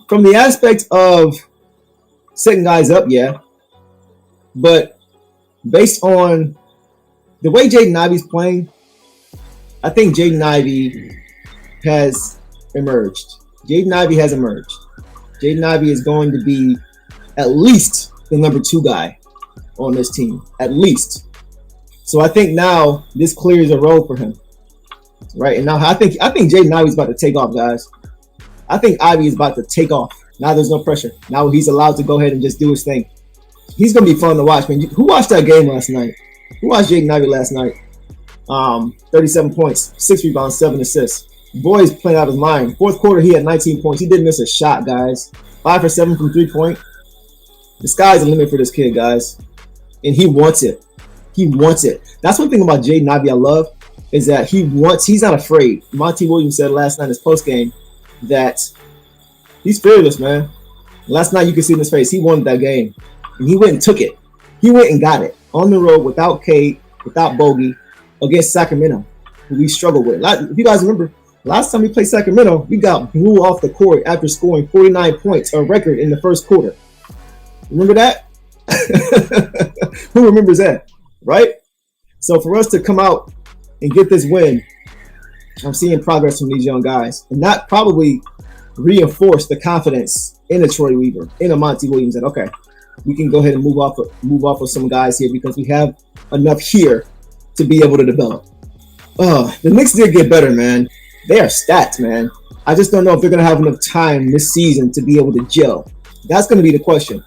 from the aspect of setting guys up, yeah. But based on the way Jaden Ivey's playing, I think Jaden Ivey has emerged. Jaden Ivey has emerged. Jaden Ivey is going to be at least the number 2 guy on this team, at least. So I think now this clears a road for him, right? And now I think Jaden Ivey's about to take off, guys. I think Ivey is about to take off. Now there's no pressure. Now he's allowed to go ahead and just do his thing. He's gonna be fun to watch, man. Who watched that game last night? Who watched Jaden Ivey last night? 37 points, 6 rebounds, 7 assists. Boy is playing out of his mind. Fourth quarter, he had 19 points. He didn't miss a shot, guys. 5 for 7 from 3-point. The sky's the limit for this kid, guys. And he wants it. He wants it. That's one thing about Jaden Ivey I love, is that he's not afraid. Monty Williams said last night in his postgame that he's fearless, man. Last night you could see in his face, he wanted that game. And he went and took it. He went and got it. On the road, without Cade, without Bogey, against Sacramento, who we struggled with. If you guys remember, last time we played Sacramento, we got blew off the court after scoring 49 points, a record in the first quarter. Remember that? Who remembers that, right? So for us to come out and get this win, I'm seeing progress from these young guys. And that probably reinforced the confidence in a Troy Weaver, in a Monty Williams, that, okay, we can go ahead and move off of some guys here because we have enough here to be able to develop. The Knicks did get better, man. They are stats, man. I just don't know if they're going to have enough time this season to be able to gel. That's going to be the question.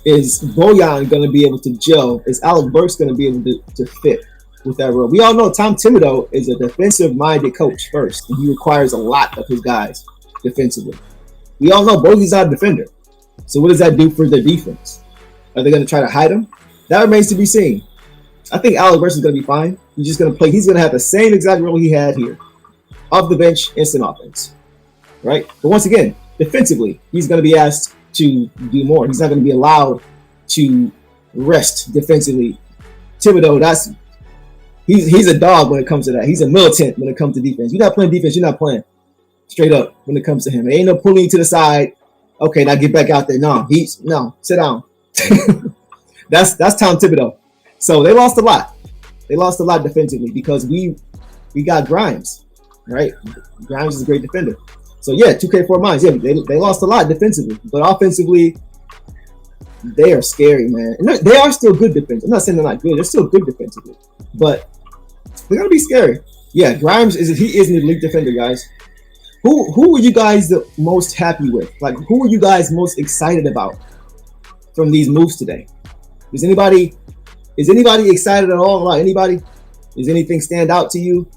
Is Bojan going to be able to gel? Is Alec Burks going to be able to fit with that role? We all know Tom Thibodeau is a defensive-minded coach first, and he requires a lot of his guys defensively. We all know Bogey's not a defender. So what does that do for their defense? Are they going to try to hide him? That remains to be seen. I think Alec Burks is going to be fine. He's just going to play. He's going to have the same exact role he had here. Off the bench, instant offense. Right? But once again, defensively, he's going to be asked to do more. He's not going to be allowed to rest defensively. Thibodeau, he's a dog when it comes to that. He's a militant when it comes to defense. You're not playing defense, you're not playing. Straight up when it comes to him. There ain't no pulling you to the side. Okay, now get back out there. No, sit down. That's Tom Thibodeau. So they lost a lot. They lost a lot defensively because we got Grimes, right? Grimes is a great defender. So yeah, 2K4 Mines, yeah, they lost a lot defensively, but offensively, they are scary, man. And they are still good defensively. I'm not saying they're not good; they're still good defensively, but they're gonna be scary. Yeah, Grimes is an elite defender, guys. Who were you guys the most happy with? Like, who were you guys most excited about from these moves today? Is anybody excited at all about anybody? Does anything stand out to you?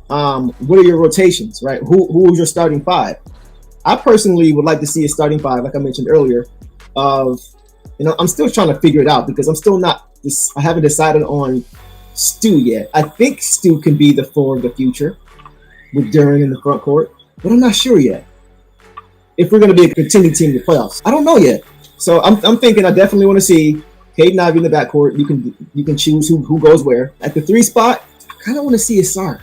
What are your rotations, right? Who is your starting 5? I personally would like to see a starting 5, like I mentioned earlier, I'm still trying to figure it out because I haven't decided on Stu yet. I think Stu can be the 4 of the future with Duran in the front court, but I'm not sure yet. If we're going to be a contending team in the playoffs, I don't know yet. So I'm thinking I definitely want to see Caden Ivey in the backcourt. You can choose who goes where. At the 3 spot, I kind of want to see Asar.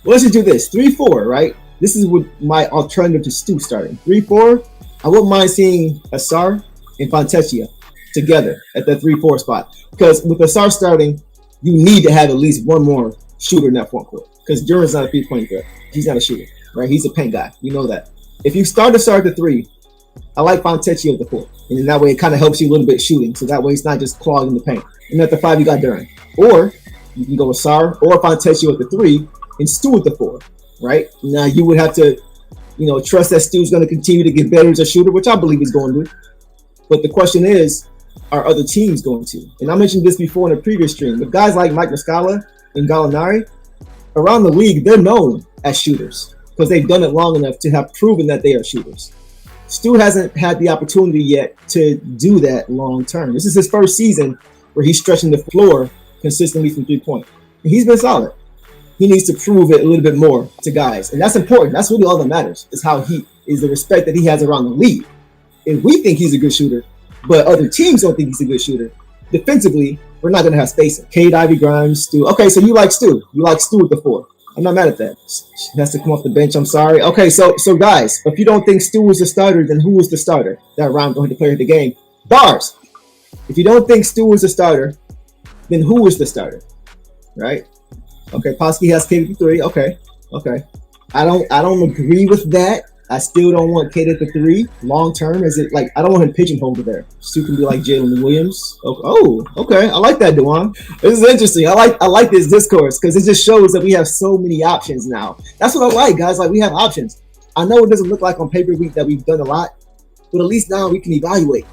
Well, let's just do this. 3-4, right? This is what my alternative to Stu starting. 3-4, I wouldn't mind seeing Asar and Fontecchio together at that 3-4 spot. Because with Asar starting, you need to have at least one more shooter in that front court. Because Duran's not a 3-point threat. He's not a shooter, right? He's a paint guy. We know that. If you start Asar at the 3, I like Fontecchio at the 4. And in that way, it kind of helps you a little bit shooting. So that way, it's not just clogging the paint. And at the 5, you got Duran. Or you can go with Asar or Fontecchio at the 3 and Stu at the 4, right? Now, you would have to, trust that Stu's going to continue to get better as a shooter, which I believe he's going to. But the question is, are other teams going to? And I mentioned this before in a previous stream. But guys like Mike Muscala and Gallinari, around the league, they're known as shooters because they've done it long enough to have proven that they are shooters. Stu hasn't had the opportunity yet to do that long term. This is his first season where he's stretching the floor consistently from 3-point. And he's been solid. He needs to prove it a little bit more to guys. And that's important. That's really all that matters, is how he is the respect that he has around the league. If we think he's a good shooter, but other teams don't think he's a good shooter, defensively, we're not going to have spacing. Cade, Ivey, Grimes, Stu. Okay, so you like Stu. You like Stu at the 4. I'm not mad at that. She has to come off the bench. I'm sorry. Okay, so guys, if you don't think Stu was the starter, then who was the starter that round going to play the game? Bars. If you don't think Stu was the starter, then who was the starter? Right? Okay, Posky has KD 3. Okay. I don't agree with that. I still don't want Kate at the 3 long term. Is it like I don't want him pigeonholed there? Stu can be like Jalen Williams. Oh, okay. I like that, Dewan. This is interesting. I like this discourse because it just shows that we have so many options now. That's what I like, guys. Like we have options. I know it doesn't look like on paper that we've done a lot, but at least now we can evaluate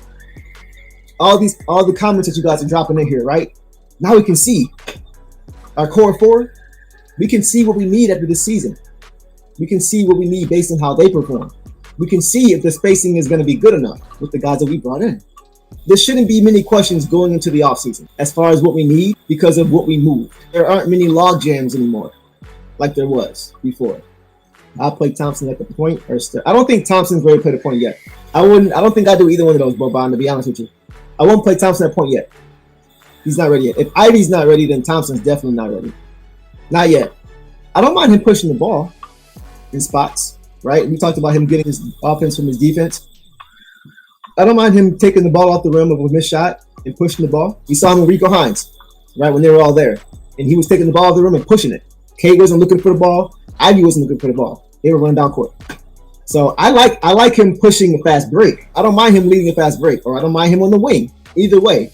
all the comments that you guys are dropping in here. Right now we can see our core 4. We can see what we need after this season. We can see what we need based on how they perform. We can see if the spacing is going to be good enough with the guys that we brought in. There shouldn't be many questions going into the offseason as far as what we need because of what we moved. There aren't many log jams anymore like there was before. I'll play Thompson at the point. I don't think Thompson's ready to play the point yet. I don't think I do either one of those, Boban, to be honest with you. I won't play Thompson at point yet. He's not ready yet. If Ivy's not ready, then Thompson's definitely not ready. Not yet. I don't mind him pushing the ball in spots, right? We talked about him getting his offense from his defense. I don't mind him taking the ball off the rim of a missed shot and pushing the ball. We saw him with Rico Hines, right, when they were all there. And he was taking the ball off the rim and pushing it. Kate wasn't looking for the ball. Ivy wasn't looking for the ball. They were running down court. So I like him pushing a fast break. I don't mind him leading a fast break, or I don't mind him on the wing. Either way.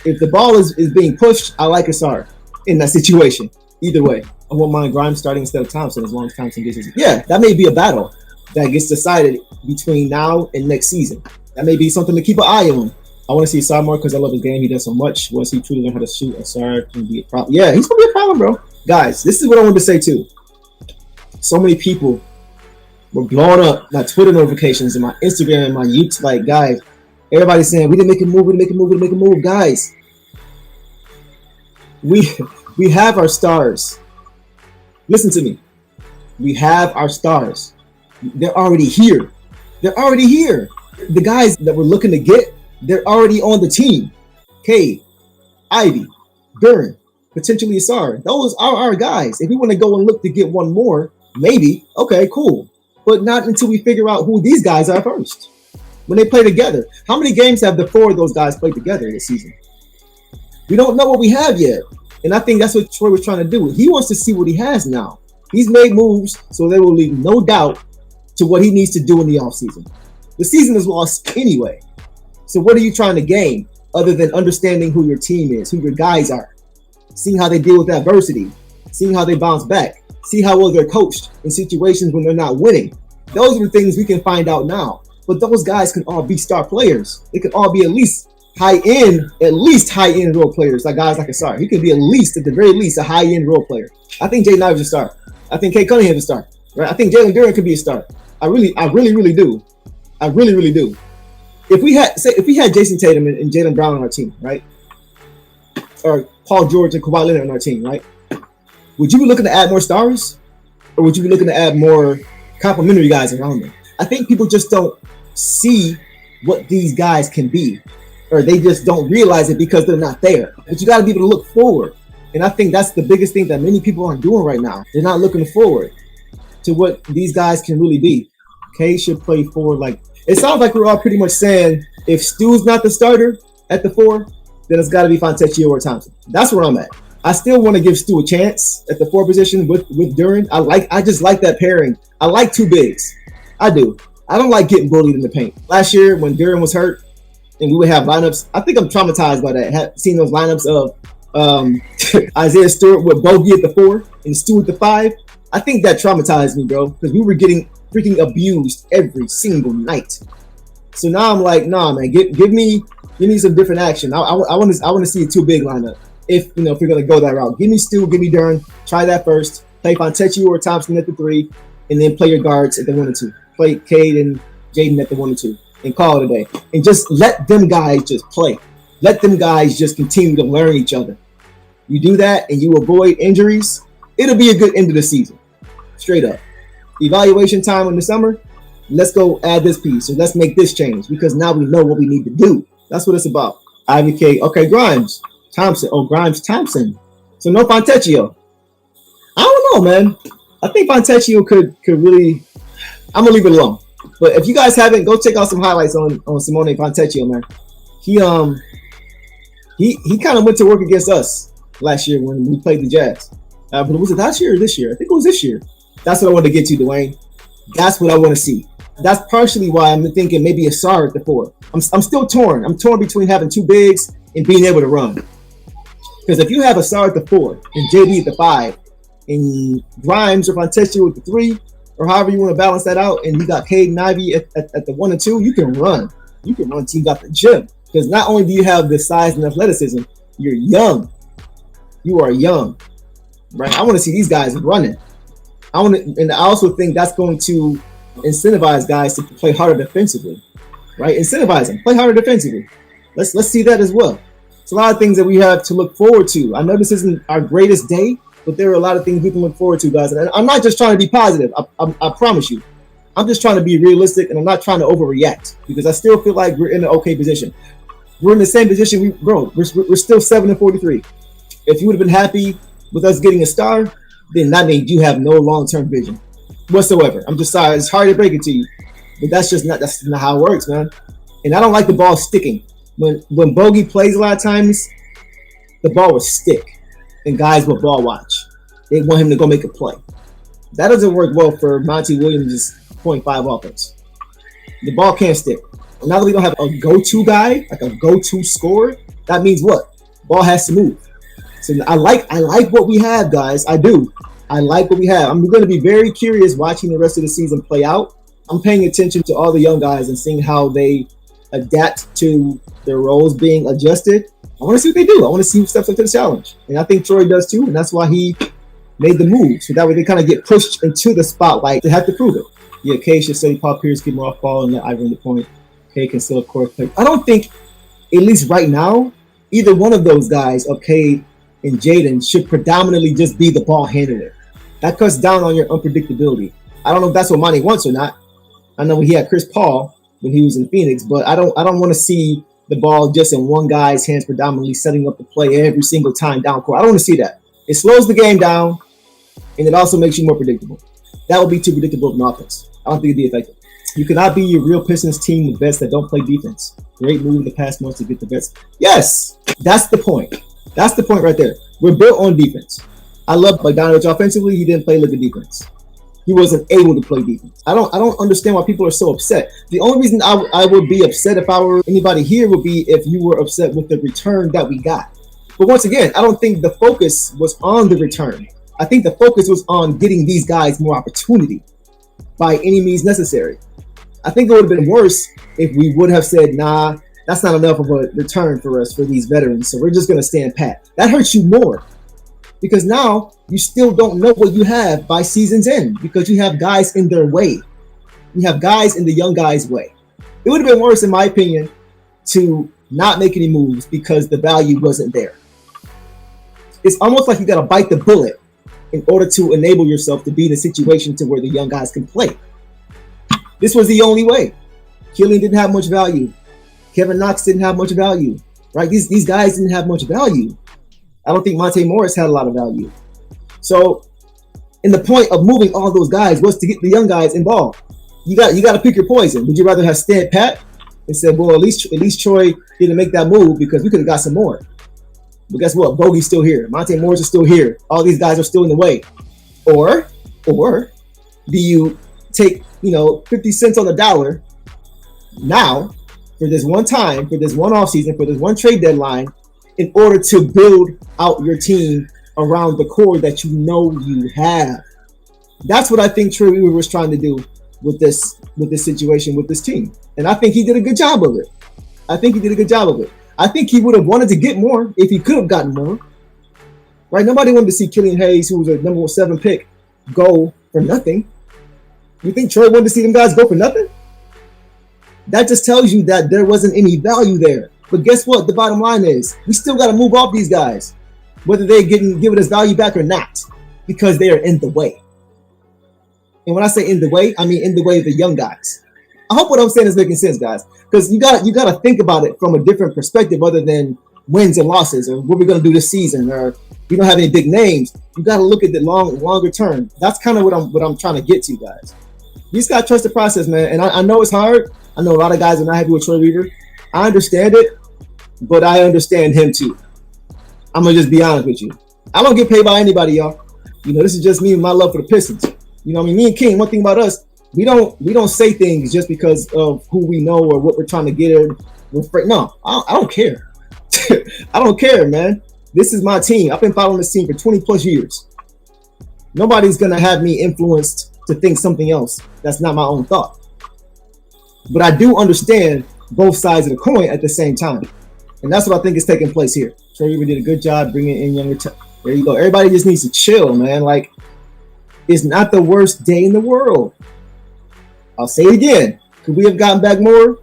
If the ball is being pushed, I like Asar in that situation. Either way. I won't mind Grimes starting instead of Thompson as long as Thompson gets his. Yeah, that may be a battle that gets decided between now and next season. That may be something to keep an eye on. I want to see Asar more because I love his game. He does so much. Once he truly learn how to shoot, Asar can be a problem. Yeah, he's going to be a problem, bro. Guys, this is what I wanted to say too. So many people were blowing up my Twitter notifications and my Instagram and my YouTube. Like, guys, everybody's saying, we didn't make a move. Guys, we have our stars. Listen to me. We have our stars. They're already here. The guys that we're looking to get, they're already on the team. Cade, Ivy, Duren, potentially Asar. Those are our guys. If we want to go and look to get one more, maybe. Okay, cool. But not until we figure out who these guys are first. When they play together. How many games have the 4 of those guys played together this season? We don't know what we have yet. And I think that's what Troy was trying to do. He wants to see what he has now. He's made moves, so they will leave no doubt to what he needs to do in the offseason. The season is lost anyway. So what are you trying to gain other than understanding who your team is, who your guys are, seeing how they deal with adversity, seeing how they bounce back, see how well they're coached in situations when they're not winning. Those are the things we can find out now. But those guys can all be star players. They can all be at least high-end role players, like guys like Asar. He could be at the very least, a high-end role player. I think Jaden Ivey's a star. I think Kate Cunningham's a star. Right? I think Jalen Duren could be a star. I really do. I really do. If we had Jason Tatum and Jaylen Brown on our team, right? Or Paul George and Kawhi Leonard on our team, right? Would you be looking to add more stars? Or would you be looking to add more complementary guys around them? I think people just don't see what these guys can be. Or they just don't realize it because they're not there. But you got to be able to look forward. And I think that's the biggest thing that many people aren't doing right now. They're not looking forward to what these guys can really be. Kay should play forward. Like, it sounds like we're all pretty much saying if Stu's not the starter at the 4, then it's got to be Fontecchio or Thompson. That's where I'm at. I still want to give Stu a chance at the 4 position with Duren. I just like that pairing. I like 2 bigs. I do. I don't like getting bullied in the paint. Last year when Duren was hurt and we would have lineups, I think I'm traumatized by that. Seeing those lineups of Isaiah Stewart with Bogey at the 4 and Stu at the 5. I think that traumatized me, bro, because we were getting freaking abused every single night. So now I'm like, nah, man, give me some different action. I want to see a 2 big lineup. If we're gonna go that route, give me Stu, give me Duren. Try that first. Play Fontecchio or Thompson at the 3, and then play your guards at the 1 and 2. Play Cade and Jaden at the 1 and 2, and call it a day. And just let them guys just play. Let them guys just continue to learn each other. You do that, and you avoid injuries. It'll be a good end of the season. Straight up. Evaluation time in the summer. Let's go add this piece. So let's make this change because now we know what we need to do. That's what it's about. Ivy K. Okay, Grimes. Thompson. Oh, Grimes Thompson. So no Fontecchio. I don't know, man. I think Fontecchio could really. I'm gonna leave it alone. But if you guys haven't, go check out some highlights on Simone Fontecchio, man. He he kind of went to work against us last year when we played the Jazz. But was it last year or this year? I think it was this year. That's what I want to get to, Dwayne. That's what I want to see. That's partially why I'm thinking maybe a Sarr at the 4. I'm still torn. I'm torn between having two bigs and being able to run. Because if you have a Sarr at the 4 and JD at the 5, and Grimes or Fontecchio at the 3, or however you want to balance that out, and you got Cade and Ivy at the 1 and 2, you can run. You can run. You got the gym. Because not only do you have the size and athleticism, you're young. You are young, right? I want to see these guys running. And I also think that's going to incentivize guys to play harder defensively, right? Incentivize them, play harder defensively. Let's see that as well. It's a lot of things that we have to look forward to. I know this isn't our greatest day, but there are a lot of things we can look forward to, guys. And I'm not just trying to be positive. I promise you. I'm just trying to be realistic, and I'm not trying to overreact because I still feel like we're in an okay position. We're in the same position. We're still 7-43. If you would have been happy with us getting a star, then that means you have no long-term vision whatsoever. I'm just sorry. It's hard to break it to you, but that's not how it works, man. And I don't like the ball sticking. When Bogey plays a lot of times, the ball will stick, and guys will ball watch. They want him to go make a play. That doesn't work well for Monty Williams' 0.5 offense. The ball can't stick. Now that we don't have a go-to guy, like a go-to scorer, that means what? Ball has to move. So I like what we have, guys. I do. I like what we have. I'm going to be very curious watching the rest of the season play out. I'm paying attention to all the young guys and seeing how they adapt to their roles being adjusted. I want to see what they do. I want to see who steps up to the challenge. And I think Troy does too, and that's why he made the move. So that way they kind of get pushed into the spotlight to have to prove it. Yeah, Kay should say Paul Pierce get more off ball and let Ivan the point. Kay can still, of course, play. I don't think, at least right now, either one of those guys, Kay and Jaden, should predominantly just be the ball handler. That cuts down on your unpredictability. I don't know if that's what Monty wants or not. I know he had Chris Paul when he was in Phoenix, but I don't want to see the ball just in one guy's hands predominantly setting up the play every single time down court. I don't want to see that. It slows the game down, and it also makes you more predictable. That would be too predictable of an offense. I don't think it'd be effective. You cannot be your real Pistons team with vets that don't play defense. Great move in the past months to get the vets. Yes, that's the point. That's the point right there. We're built on defense. I love Bogdanovich offensively. He didn't play like a defense. He wasn't able to play defense. I don't understand why people are so upset. The only reason I would be upset if I were anybody here would be if you were upset with the return that we got. But once again, I don't think the focus was on the return. I think the focus was on getting these guys more opportunity by any means necessary. I think it would have been worse if we would have said, nah, that's not enough of a return for us for these veterans, so we're just going to stand pat. That hurts you more because now you still don't know what you have by season's end because you have guys in their way. You have guys in the young guys' way. It would have been worse, in my opinion, to not make any moves because the value wasn't there. It's almost like you got to bite the bullet in order to enable yourself to be in a situation to where the young guys can play. This was the only way. Killian didn't have much value. Kevin Knox didn't have much value, right? These guys didn't have much value. I don't think Monte Morris had a lot of value. So, in the point of moving all those guys was to get the young guys involved. You got to pick your poison. Would you rather have stand pat and said, well, at least Troy didn't make that move because we could have got some more. But guess what? Bogey's still here. Monte Morris is still here. All these guys are still in the way. Or do you take 50 cents on the dollar now for this one time, for this one offseason, for this one trade deadline, in order to build out your team around the core that you know you have? That's what I think Troy Weaver was trying to do with this situation, with this team. And I think he did a good job of it. I think he would have wanted to get more if he could have gotten more. Right? Nobody wanted to see Killian Hayes, who was a number 7 pick, go for nothing. You think Troy wanted to see them guys go for nothing? That just tells you that there wasn't any value there. But guess what? The bottom line is we still got to move off these guys, whether they're giving us value back or not, because they are in the way. And when I say in the way, I mean in the way of the young guys. I hope what I'm saying is making sense, guys, because you got to think about it from a different perspective other than wins and losses or what we're going to do this season or We don't have any big names. You got to look at the longer term. That's kind of what I'm trying to get to, guys. You just got to trust the process, man. And I know it's hard. I know a lot of guys are not happy with Troy Weaver. I understand it, but I understand him too. I'm gonna just be honest with you. I don't get paid by anybody, y'all. This is just me and my love for the Pistons. Me and King. One thing about us, we don't say things just because of who we know or what we're trying to get. No, I don't care. I don't care, man. This is my team. I've been following this team for 20 plus years. Nobody's gonna have me influenced to think something else that's not my own thought. But I do understand both sides of the coin at the same time. And that's what I think is taking place here. Troy Weaver did a good job bringing in younger there you go. Everybody just needs to chill, man. Like, it's not the worst day in the world. I'll say it again. Could we have gotten back more?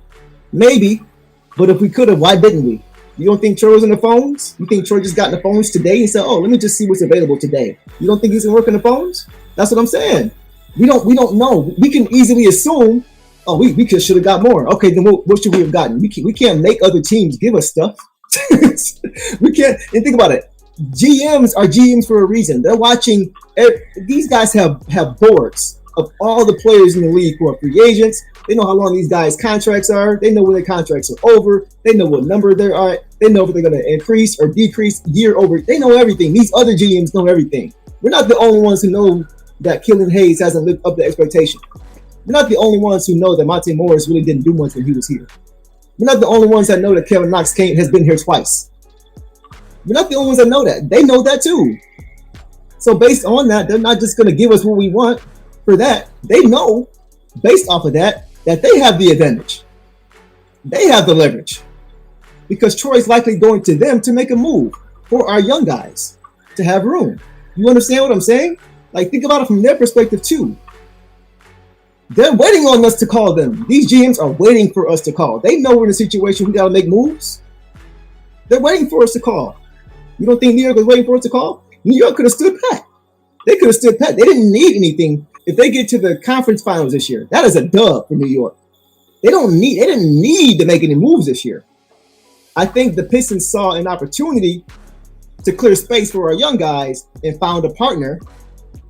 Maybe. But if we could have, why didn't we? You don't think Troy was on the phones? You think Troy just got in the phones today and said, oh, let me just see what's available today? You don't think he's going to work on the phones? That's what I'm saying. We don't know. We can easily assume, oh, we should have got more. Okay, then what should we have gotten? We can't make other teams give us stuff. We can't. And think about it. GMs are GMs for a reason. They're watching. These guys have boards of all the players in the league who are free agents. They know how long these guys' contracts are. They know when their contracts are over. They know what number they are. They know if they're going to increase or decrease year over. They know everything. These other GMs know everything. We're not the only ones who know that Killian Hayes hasn't lived up to expectation. We're not the only ones who know that Monte Morris really didn't do much when he was here. We're not the only ones that know that Kevin Knox has been here twice. We're not the only ones that know that. They know that too. So based on that, they're not just going to give us what we want for that. They know, based off of that they have the advantage. They have the leverage. Because Troy's likely going to them to make a move for our young guys to have room. You understand what I'm saying? Like, think about it from their perspective too. They're waiting on us to call them. These GMs are waiting for us to call. They know we're in a situation we got to make moves. They're waiting for us to call. You don't think New York was waiting for us to call? New York could have stood pat. They could have stood pat. They didn't need anything. If they get to the conference finals this year, that is a dub for New York. They didn't need to make any moves this year. I think the Pistons saw an opportunity to clear space for our young guys and found a partner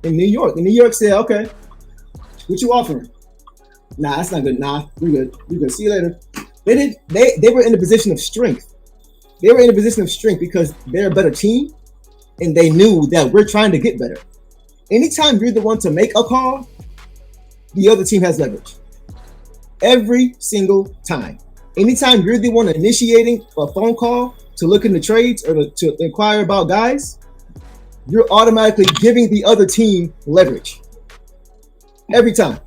in New York. And New York said, okay, what you offering? Nah, that's not good. Nah, we good. We good. See you later. They were in a position of strength. They were in a position of strength because they're a better team and they knew that we're trying to get better. Anytime you're the one to make a call, the other team has leverage. Every single time. Anytime you're the one initiating a phone call to look into trades or to inquire about guys, you're automatically giving the other team leverage. Every time.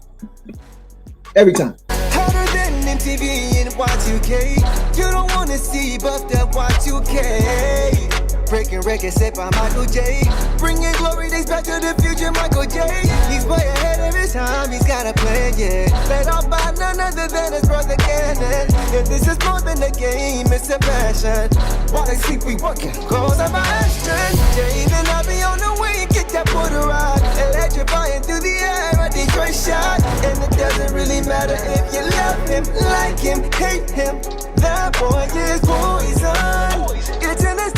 Every time. Hotter than MTV and Y2K. You don't want to see buff that Y2K. Breaking records set by Michael J. Bringing glory days back to the future, Michael J. He's way ahead of his time, he's got a plan, yeah. Led off by none other than his brother Cannon. If this is more than a game, it's a passion. While they sleep, we working, close up my action. Jay, then I'll be on the way and get that border ride. Electrifying through the air, a Detroit shot. And it doesn't really matter if you love him, like him, hate him. That boy is poison. It's in his